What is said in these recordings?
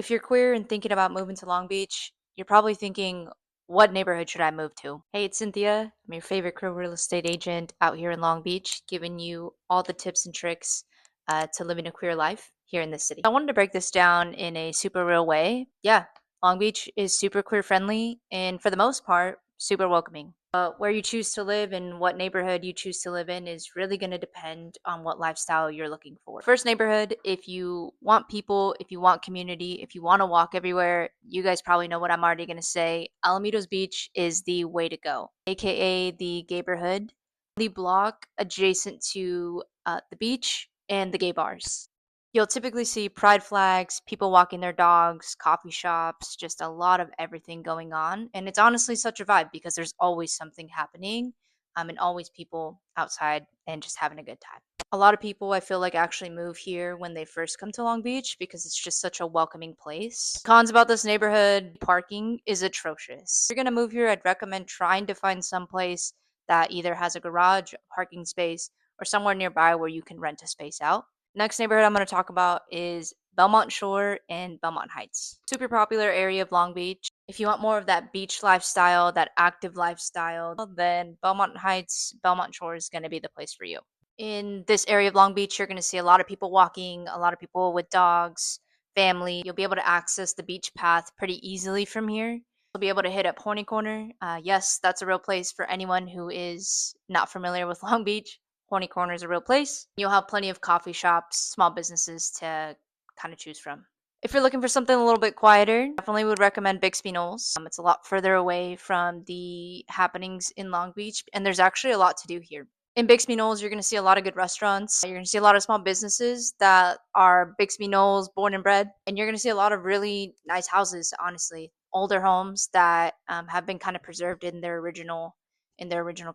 If you're queer and thinking about moving to Long Beach, you're probably thinking, what neighborhood should I move to? Hey, it's Cynthia. I'm your favorite queer real estate agent out here in Long Beach, giving you all the tips and tricks to living a queer life here in this city. I wanted to break this down in a super real way. Yeah, Long Beach is super queer friendly and for the most part, super welcoming. Where you choose to live and what neighborhood you choose to live in is really going to depend on what lifestyle you're looking for. First neighborhood, if you want people, if you want community, if you want to walk everywhere, you guys probably know what I'm already going to say. Alamitos Beach is the way to go, aka the Gayborhood, the block adjacent to the beach and the gay bars. You'll typically see pride flags, people walking their dogs, coffee shops, just a lot of everything going on. And it's honestly such a vibe because there's always something happening and always people outside and just having a good time. A lot of people I feel like actually move here when they first come to Long Beach because it's just such a welcoming place. Cons about this neighborhood, parking is atrocious. If you're going to move here, I'd recommend trying to find some place that either has a garage, a parking space, or somewhere nearby where you can rent a space out. Next neighborhood I'm going to talk about is Belmont Shore and Belmont Heights. Super popular area of Long Beach. If you want more of that beach lifestyle, that active lifestyle, then Belmont Heights, Belmont Shore is going to be the place for you. In this area of Long Beach, you're going to see a lot of people walking, a lot of people with dogs, family. You'll be able to access the beach path pretty easily from here. You'll be able to hit up Horny Corner. Yes, that's a real place for anyone who is not familiar with Long Beach. Horny Corner is a real place. You'll have plenty of coffee shops, small businesses to kind of choose from. If you're looking for something a little bit quieter, definitely would recommend Bixby Knolls. It's a lot further away from the happenings in Long Beach, and there's actually a lot to do here. In Bixby Knolls, you're going to see a lot of good restaurants. You're going to see a lot of small businesses that are Bixby Knolls born and bred, and you're going to see a lot of really nice houses, honestly. Older homes that have been kind of preserved in their original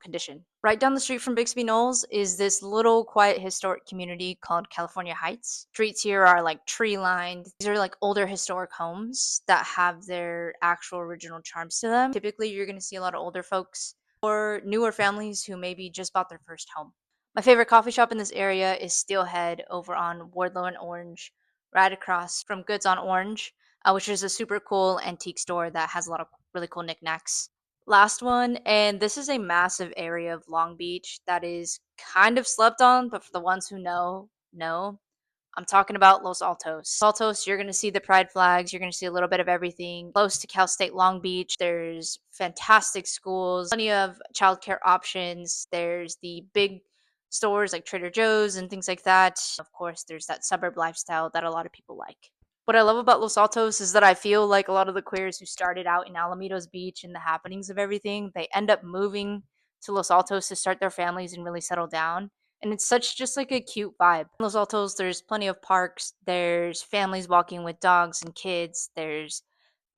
condition. Right down the street from Bixby Knolls is this little quiet historic community called California Heights. Streets here are like tree lined. These are like older historic homes that have their actual original charms to them. Typically, you're going to see a lot of older folks or newer families who maybe just bought their first home. My favorite coffee shop in this area is Steelhead over on Wardlow and Orange, right across from Goods on Orange, which is a super cool antique store that has a lot of really cool knickknacks. Last one, and this is a massive area of Long Beach that is kind of slept on, but for the ones who know. I'm talking about Los Altos. Los Altos, you're going to see the pride flags. You're going to see a little bit of everything. Close to Cal State Long Beach, there's fantastic schools, plenty of childcare options. There's the big stores like Trader Joe's and things like that. Of course, there's that suburb lifestyle that a lot of people like. What I love about Los Altos is that I feel like a lot of the queers who started out in Alamitos Beach and the happenings of everything, they end up moving to Los Altos to start their families and really settle down. And it's such just like a cute vibe. In Los Altos, there's plenty of parks, there's families walking with dogs and kids, there's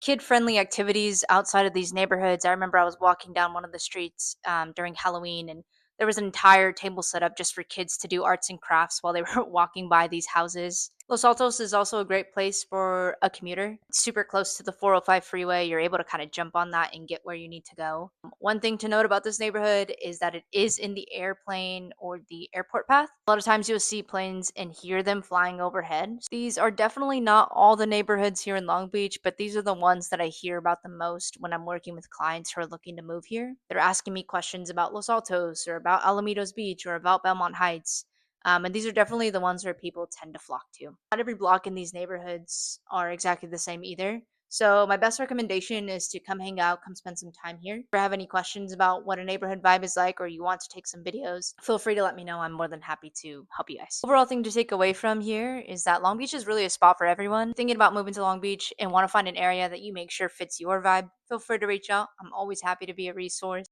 kid friendly activities outside of these neighborhoods. I remember I was walking down one of the streets during Halloween, and there was an entire table set up just for kids to do arts and crafts while they were walking by these houses. Los Altos is also a great place for a commuter. It's super close to the 405 freeway. You're able to kind of jump on that and get where you need to go. One thing to note about this neighborhood is that it is in the airplane or the airport path. A lot of times you'll see planes and hear them flying overhead. These are definitely not all the neighborhoods here in Long Beach, but these are the ones that I hear about the most when I'm working with clients who are looking to move here. They're asking me questions about Los Altos or about Alamitos Beach or about Belmont Heights. And these are definitely the ones where people tend to flock to. Not every block in these neighborhoods are exactly the same either. So my best recommendation is to come hang out, come spend some time here. If you have any questions about what a neighborhood vibe is like or you want to take some videos, feel free to let me know. I'm more than happy to help you guys. Overall thing to take away from here is that Long Beach is really a spot for everyone. Thinking about moving to Long Beach and want to find an area that you make sure fits your vibe, feel free to reach out. I'm always happy to be a resource.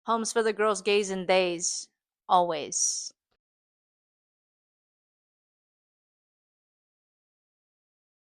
Homes for the girls, gays, and theys. Always.